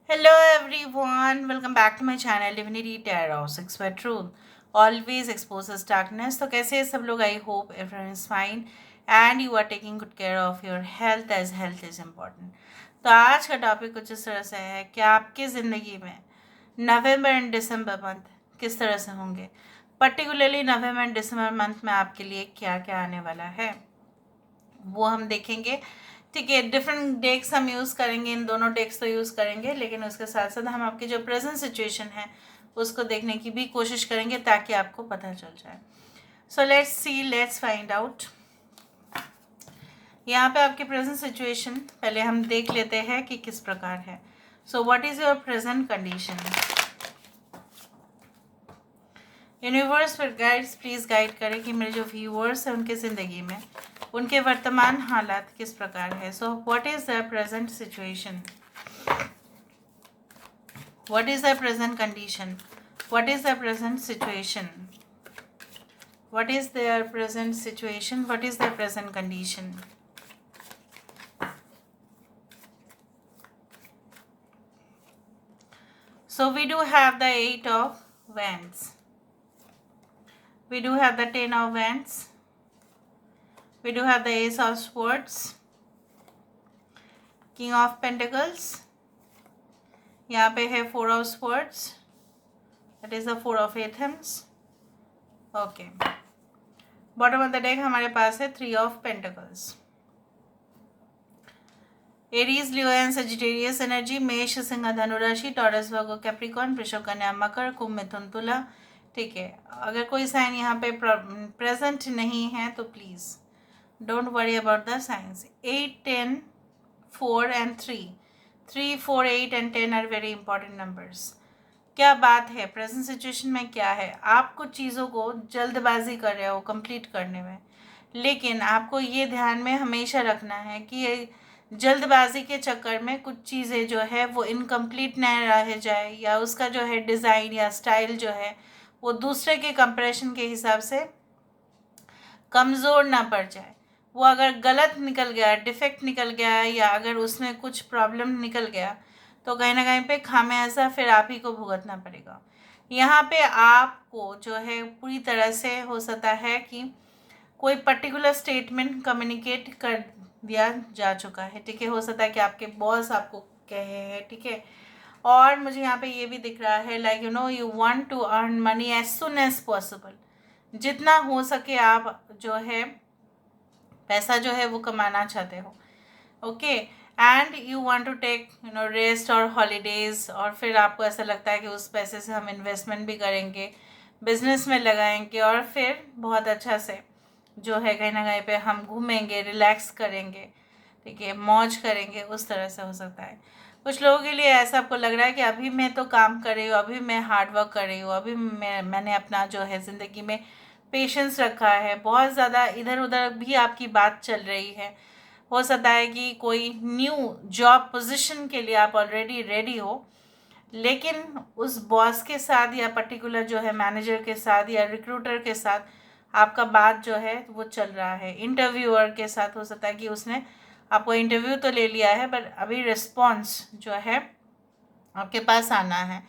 Hello everyone, welcome back to my channel Divinity Tarot 6 by Truth. Always exposes darkness. तो कैसे हैं सब लोग? I hope everyone is fine and you are taking good care of your health as health is important. तो आज का topic कुछ इस तरह से है कि आपकी ज़िंदगी में नवंबर एंड दिसंबर मंथ किस तरह से होंगे, particularly November and December month में आपके लिए क्या क्या आने वाला है वो हम देखेंगे। ठीक है, डिफरेंट डेक्स हम यूज़ करेंगे, इन दोनों डेक्स तो यूज़ करेंगे, लेकिन उसके साथ साथ हम आपकी जो प्रेजेंट सिचुएशन है उसको देखने की भी कोशिश करेंगे ताकि आपको पता चल जाए। So let's see, let's find out. यहाँ पे आपकी प्रेजेंट सिचुएशन पहले हम देख लेते हैं कि किस प्रकार है। So what is your present condition? Universe पर गाइड्स प्लीज़ गाइड करें कि मेरे जो व्यूअर्स हैं उनकी ज़िंदगी में उनके वर्तमान हालात किस प्रकार है। So what is the present situation? What is the present condition? What is the present situation? What is their present situation? What is their present condition? So we do have the 8 of Wands. We do have the 10 of Wands. We do have the Ace of Swords. King of Pentacles. यहाँ पे है 4 of Swords. That is the 4 of Athens. Okay. Bottom of the deck हमारे पास है 3 of Pentacles. Aries, Leo and Sagittarius energy, मेष, सिंह, धनु राशि, taurus, वर्गो, Capricorn, वृषभ, कन्या, मकर, कुंभ, मिथुन, तुला। ठीक है, अगर कोई साइन यहाँ पे प्रेजेंट नहीं है तो please don't worry about the science. 8, 10, 4 and 3, 3, 4, 8 and 10 are very important numbers. क्या बात है, प्रेजेंट सिचुएशन में क्या है? आप कुछ चीज़ों को जल्दबाजी कर रहे हो कंप्लीट करने में, लेकिन आपको ये ध्यान में हमेशा रखना है कि जल्दबाजी के चक्कर में कुछ चीज़ें जो है वो इनकम्प्लीट न रह जाए, या उसका जो है डिज़ाइन या स्टाइल जो है वो दूसरे के कंप्रेशन के हिसाब से कमज़ोर ना पड़ जाए। वो अगर गलत निकल गया, डिफेक्ट निकल गया, या अगर उसमें कुछ प्रॉब्लम निकल गया तो कहीं ना कहीं पे खामियाजा फिर आप ही को भुगतना पड़ेगा। यहाँ पे आपको जो है पूरी तरह से हो सकता है कि कोई पर्टिकुलर स्टेटमेंट कम्युनिकेट कर दिया जा चुका है। ठीक है, हो सकता है कि आपके बॉस आपको कहे हैं। ठीक है, और मुझे यहाँ पे ये भी दिख रहा है like you want to earn money as soon as possible. जितना हो सके आप जो है पैसा जो है वो कमाना चाहते हो। Okay, and you want to take rest और हॉलीडेज़, और फिर आपको ऐसा लगता है कि उस पैसे से हम इन्वेस्टमेंट भी करेंगे, बिजनेस में लगाएंगे, और फिर बहुत अच्छा से जो है कहीं ना कहीं पे हम घूमेंगे, रिलैक्स करेंगे। ठीक है, मौज करेंगे, उस तरह से हो सकता है। कुछ लोगों के लिए ऐसा आपको लग रहा है कि अभी मैं तो काम कर रही हूँ, अभी मैं हार्ड वर्क कर रही हूँ, अभी मैंने अपना जो है ज़िंदगी में पेशेंस रखा है, बहुत ज़्यादा इधर उधर भी आपकी बात चल रही है। हो सकता है कि कोई न्यू जॉब पोजीशन के लिए आप ऑलरेडी रेडी हो, लेकिन उस बॉस के साथ या पर्टिकुलर जो है मैनेजर के साथ या रिक्रूटर के साथ आपका बात जो है वो चल रहा है। इंटरव्यूअर के साथ हो सकता है कि उसने आपको इंटरव्यू तो ले लिया है, बट अभी रिस्पॉन्स जो है आपके पास आना है।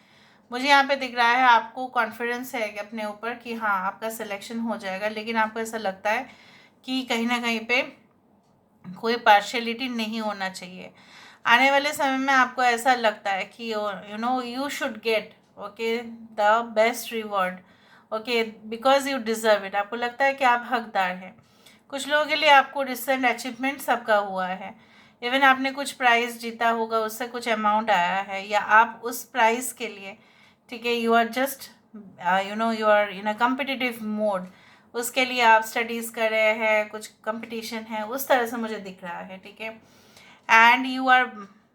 मुझे यहाँ पे दिख रहा है आपको कॉन्फिडेंस है कि अपने ऊपर कि हाँ आपका सिलेक्शन हो जाएगा, लेकिन आपको ऐसा लगता है कि कहीं ना कहीं पे कोई पार्शियलिटी नहीं होना चाहिए। आने वाले समय में आपको ऐसा लगता है कि you should get okay the best reward, okay, because you deserve it. आपको लगता है कि आप हकदार हैं। कुछ लोगों के लिए आपको रिसेंट अचीवमेंट सबका हुआ है, इवन आपने कुछ प्राइज़ जीता होगा, उससे कुछ अमाउंट आया है, या आप उस प्राइज़ के लिए ठीक है you are just you are in a competitive mode, उसके लिए आप स्टडीज़ कर रहे हैं, कुछ कंपटीशन है, उस तरह से मुझे दिख रहा है। ठीक है, and you are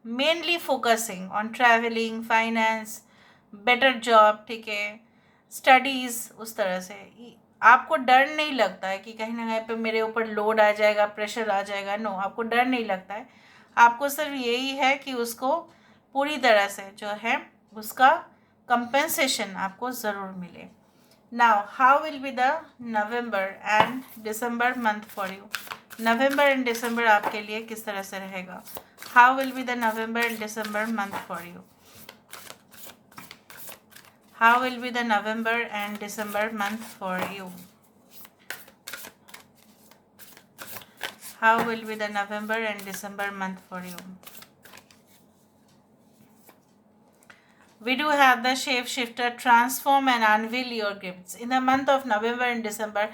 mainly focusing on travelling, finance, better job, ठीक है, स्टडीज़, उस तरह से। आपको डर नहीं लगता है कि कहीं ना कहीं पे मेरे ऊपर लोड आ जाएगा, प्रेशर आ जाएगा। नो, आपको डर नहीं लगता है। आपको सिर्फ यही है कि उसको पूरी तरह से जो है उसका कंपेंसेशन आपको ज़रूर मिले। Now how will be the November and December month for you? November and December आपके लिए किस तरह से रहेगा? How will be the November and December month for you? How will be the November and December month for you? How will be the November and December month for you? We do have the shape shifter, transform and unveil your gifts. In the month of November and December,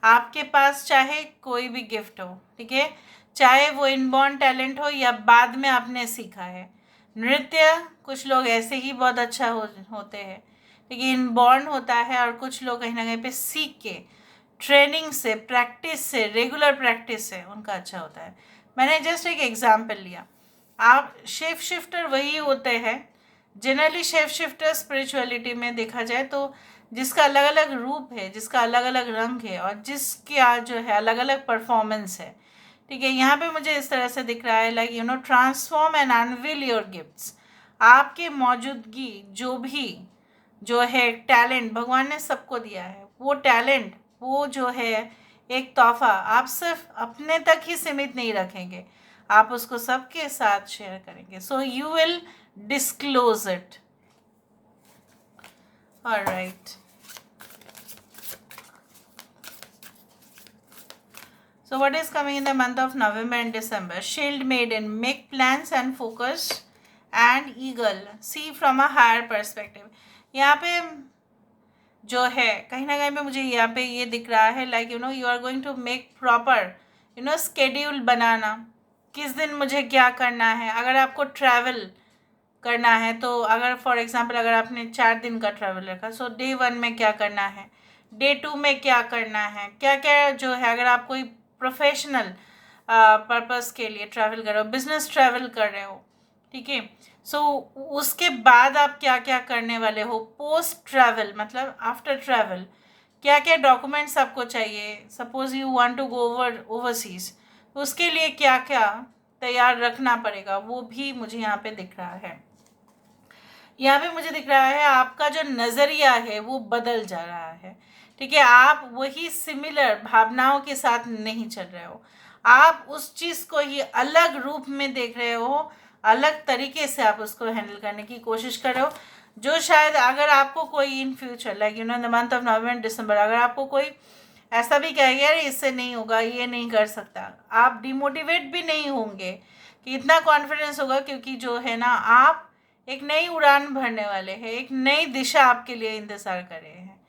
आपके पास चाहे कोई भी gift हो, ठीक है, चाहे वो inborn talent हो या बाद में आपने सीखा है. नृत्य कुछ लोग ऐसे ही बहुत अच्छा होते हैं, लेकिन इनबॉर्न होता है, और कुछ लोग कहीं ना कहीं पे सीख के, ट्रेनिंग से, प्रैक्टिस से, रेगुलर प्रैक्टिस से उनका अच्छा होता है. मैंने जस्ट एक एग्जाम्पल लिया. आप शेप शिफ्टर वही होते हैं. जनरली शेप शिफ्टर स्पिरिचुअलिटी में देखा जाए तो जिसका अलग अलग रूप है, जिसका अलग अलग रंग है, और जिसके जो है अलग अलग परफॉर्मेंस है, ठीक है. यहाँ पे मुझे इस तरह से दिख रहा है, like you no, transform and unveil your gifts. आपके मौजूदगी जो है टैलेंट भगवान ने सबको दिया है, वो टैलेंट, वो जो है एक तोहफा, आप सिर्फ अपने तक ही सीमित नहीं रखेंगे, आप उसको सबके साथ शेयर करेंगे. सो you will disclose it. All right. So what is coming in the month of November and December? Shield maiden, make plans and focus, and eagle, see from a higher perspective. यहाँ पे जो है कहीं ना कहीं पे मुझे यहाँ पे ये दिख रहा है, like you know, you are going to make proper, you know, schedule बनाना, किस दिन मुझे क्या करना है. अगर आपको ट्रैवल करना है तो अगर फॉर एग्जांपल अगर आपने 4 दिन का ट्रैवल रखा, सो डे 1 में क्या करना है, डे 2 में क्या करना है, क्या क्या जो है. अगर आप कोई प्रोफेशनल पर्पस के लिए ट्रैवल कर रहे हो, बिजनेस ट्रैवल कर रहे हो, ठीक है, सो उसके बाद आप क्या क्या करने वाले हो. पोस्ट ट्रैवल मतलब आफ्टर ट्रैवल क्या क्या डॉक्यूमेंट्स आपको चाहिए. Suppose you want to go overseas, उसके लिए क्या क्या तैयार रखना पड़ेगा, वो भी मुझे यहाँ पे दिख रहा है. यहाँ पे मुझे दिख रहा है आपका जो नज़रिया है वो बदल जा रहा है, ठीक है. आप वही सिमिलर भावनाओं के साथ नहीं चल रहे हो, आप उस चीज़ को ही अलग रूप में देख रहे हो, अलग तरीके से आप उसको हैंडल करने की कोशिश कर रहे हो. जो शायद अगर आपको कोई in future, like you know, in the month of November and December, अगर आपको कोई ऐसा भी कहेगा यार इससे नहीं होगा, ये नहीं कर सकता, आप डिमोटिवेट भी नहीं होंगे, कि इतना कॉन्फिडेंस होगा, क्योंकि जो है ना, आप एक नई उड़ान भरने वाले हैं, एक नई दिशा आपके लिए इंतज़ार कर रहे हैं.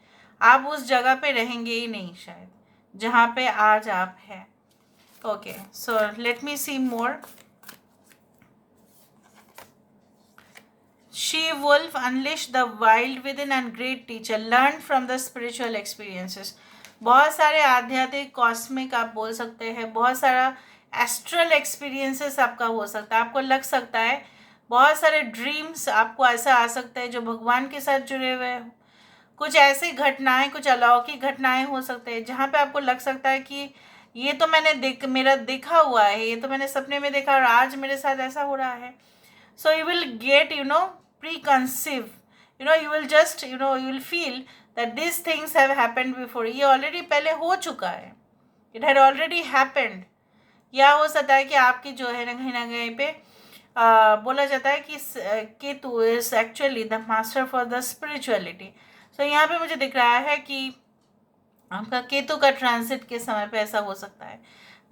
आप उस जगह पे रहेंगे ही नहीं शायद जहाँ पे आज आप हैं. Okay, so let me see more. She wolf unleash the wild within and great teacher, learn from the spiritual experiences. बहुत सारे आध्यात्मिक, कॉस्मिक आप बोल सकते हैं, बहुत सारा एस्ट्रल एक्सपीरियंसेस आपका हो सकता है. आपको लग सकता है बहुत सारे ड्रीम्स आपको ऐसा आ सकता है जो भगवान के साथ जुड़े हुए हो. कुछ ऐसी घटनाएं, कुछ अलौकिक घटनाएं हो सकते हैं जहाँ पे आपको लग सकता है कि ये तो मैंने मेरा देखा हुआ है, ये तो मैंने सपने में देखा और आज मेरे साथ ऐसा हो रहा है. So you will get, you know, preconceive, you know, you will just, you know, you will feel that this things have happened before. ये ऑलरेडी पहले हो चुका है, इट हैड ऑलरेडी हैपेंड. या हो सकता है कि आपकी जो है ना कहीं पे बोला जाता है कि Ketu is actually the master for the spirituality. So यहाँ पे मुझे दिख रहा है कि आपका केतु का ट्रांसिट के समय पे ऐसा हो सकता है.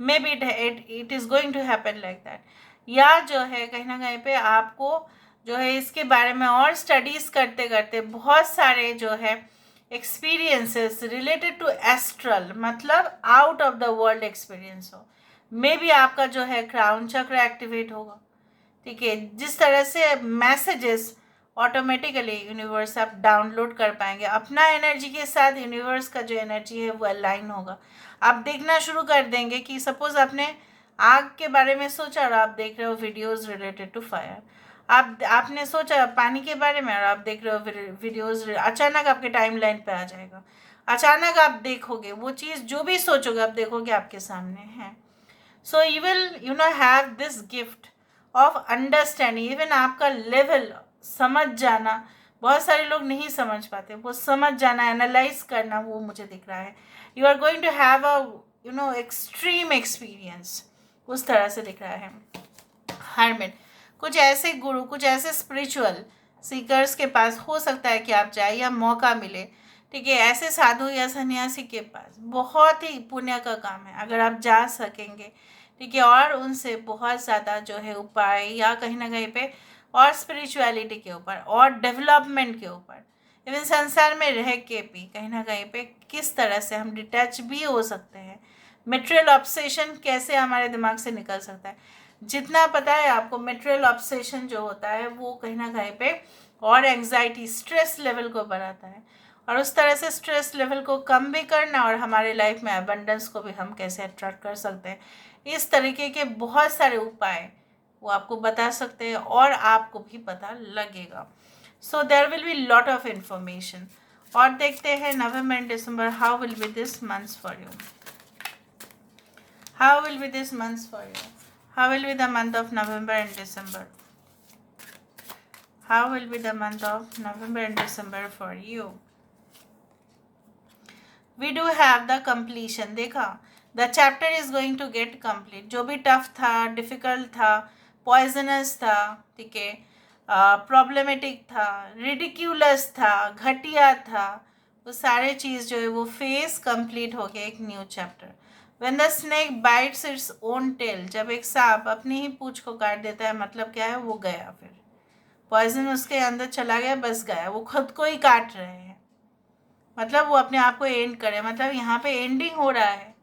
Maybe it is going to happen like that. या जो है कहीं ना कहीं पे आपको जो है इसके बारे में और स्टडीज़ करते करते बहुत सारे जो है एक्सपीरियंसेस रिलेटेड टू एस्ट्रल, मतलब out of the world experience हो. मे बी आपका जो है क्राउन चक्र एक्टिवेट होगा, ठीक है. जिस तरह से मैसेजेस ऑटोमेटिकली यूनिवर्स आप डाउनलोड कर पाएंगे, अपना एनर्जी के साथ यूनिवर्स का जो एनर्जी है वो अलाइन होगा. आप देखना शुरू कर देंगे कि सपोज आपने आग के बारे में सोचा और आप देख रहे हो वीडियोस रिलेटेड टू फायर. आपने सोचा पानी के बारे में और आप देख रहे हो वीडियोस, अचानक आपके टाइमलाइन पे आ जाएगा. अचानक आप देखोगे वो चीज़, जो भी सोचोगे आप देखोगे आपके सामने है. So you will, you know, have this gift of understanding. Even आपका लेवल समझ जाना, बहुत सारे लोग नहीं समझ पाते, वो समझ जाना, एनालाइज करना, वो मुझे दिख रहा है. You are going to have a, you know, extreme experience, उस तरह से दिख रहा है. हरमिट, कुछ ऐसे गुरु, कुछ ऐसे स्पिरिचुअल सीकर्स के पास हो सकता है कि आप जाए या मौका मिले, ठीक है। ऐसे साधु या सन्यासी के पास बहुत ही पुण्य का काम है अगर आप जा सकेंगे, ठीक है। और उनसे बहुत ज़्यादा जो है उपाय या कहीं ना कहीं पे और स्पिरिचुअलिटी के ऊपर और डेवलपमेंट के ऊपर, इवन संसार में रह के भी कहीं ना कहीं पे किस तरह से हम डिटैच भी हो सकते हैं, मटेरियल ऑब्सेशन कैसे हमारे दिमाग से निकल सकता है। जितना पता है आपको, मटेरियल ऑब्सेशन जो होता है वो कहीं ना कहीं पे और एंग्जाइटी, स्ट्रेस लेवल को बढ़ाता है, और उस तरह से स्ट्रेस लेवल को कम भी करना और हमारे लाइफ में अबंडेंस को भी हम कैसे अट्रैक्ट कर सकते हैं, इस तरीके के बहुत सारे उपाय वो आपको बता सकते हैं और आपको भी पता लगेगा। So there will be lot of information. और देखते हैं November and December, how will be this months for you, how will be this months for you, how will be the month of November and December, how will be the month of November and December for you. We do have the completion, देखा, the chapter is going to get complete. जो भी tough था, difficult था, poisonous था, ठीक है, problematic था, ridiculous था, घटिया था, वो सारे चीज़ जो है वो फेस कंप्लीट हो गया, एक new chapter. When the snake bites its own tail, जब एक सांप अपनी ही पूंछ को काट देता है, मतलब क्या है, वो गया, फिर पॉइजन उसके अंदर चला गया, बस गया, वो खुद को ही काट रहे हैं, मतलब वो अपने आप को एंड करे, मतलब यहाँ पे एंडिंग हो रहा है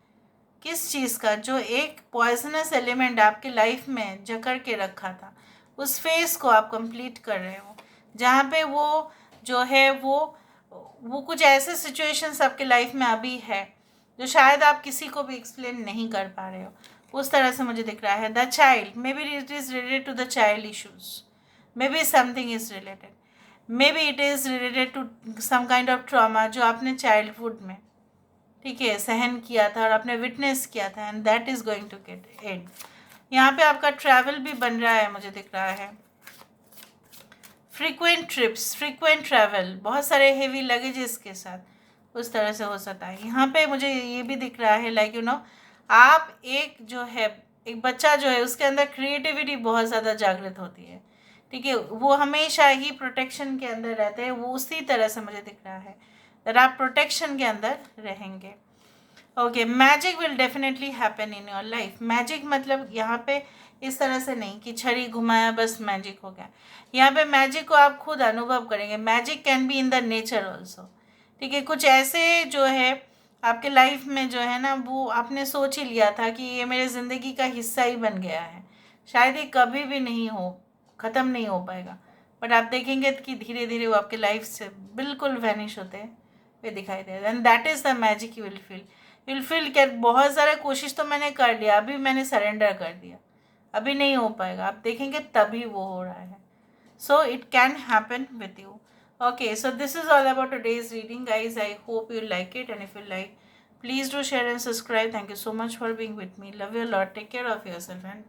किस चीज़ का, जो एक पॉइजनस एलिमेंट आपके लाइफ में जकड़ के रखा था, उस फेस को आप कंप्लीट कर रहे हो, जहाँ पे वो जो है वो कुछ ऐसे सिचुएशंस आपके लाइफ में अभी है जो शायद आप किसी को भी एक्सप्लेन नहीं कर पा रहे हो, उस तरह से मुझे दिख रहा है। The child, maybe it is related to the child issues, maybe something is related, maybe it is related to some kind of trauma जो आपने चाइल्डहुड में, ठीक है, सहन किया था और आपने विटनेस किया था, and that is going to get end. यहाँ पे आपका ट्रैवल भी बन रहा है, मुझे दिख रहा है, फ्रीक्वेंट ट्रिप्स, फ्रीक्वेंट ट्रैवल, बहुत सारे हेवी लगेजेस के साथ, उस तरह से हो सकता है। यहाँ पे मुझे ये भी दिख रहा है, लाइक यू नो, आप एक जो है, एक बच्चा जो है उसके अंदर क्रिएटिविटी बहुत ज़्यादा जागृत होती है, ठीक है, वो हमेशा ही प्रोटेक्शन के अंदर रहते हैं, वो उसी तरह से मुझे दिख रहा है, दैट आप प्रोटेक्शन के अंदर रहेंगे। Okay, magic will definitely happen in your life. Magic मतलब यहाँ पे इस तरह से नहीं कि छड़ी घुमाया बस मैजिक हो गया, यहाँ पे मैजिक को आप खुद अनुभव करेंगे। Magic can be in the nature also, ठीक है, कुछ ऐसे जो है आपके लाइफ में जो है ना, वो आपने सोच ही लिया था कि ये मेरे ज़िंदगी का हिस्सा ही बन गया है, शायद ये कभी भी नहीं हो, ख़त्म नहीं हो पाएगा, बट आप देखेंगे कि धीरे धीरे वो आपके लाइफ से बिल्कुल वैनिश होते हुए दिखाई दे रहे, and that is the magic you will feel. You will feel कि बहुत सारे कोशिश तो मैंने कर लिया, अभी मैंने सरेंडर कर दिया, अभी नहीं हो पाएगा, आप देखेंगे तभी वो हो रहा है। So it can happen with you. Okay, so this is all about today's reading, guys. I hope you like it, and if you like, please do share and subscribe. Thank you so much for being with me. Love you a lot. Take care of yourself, and bye.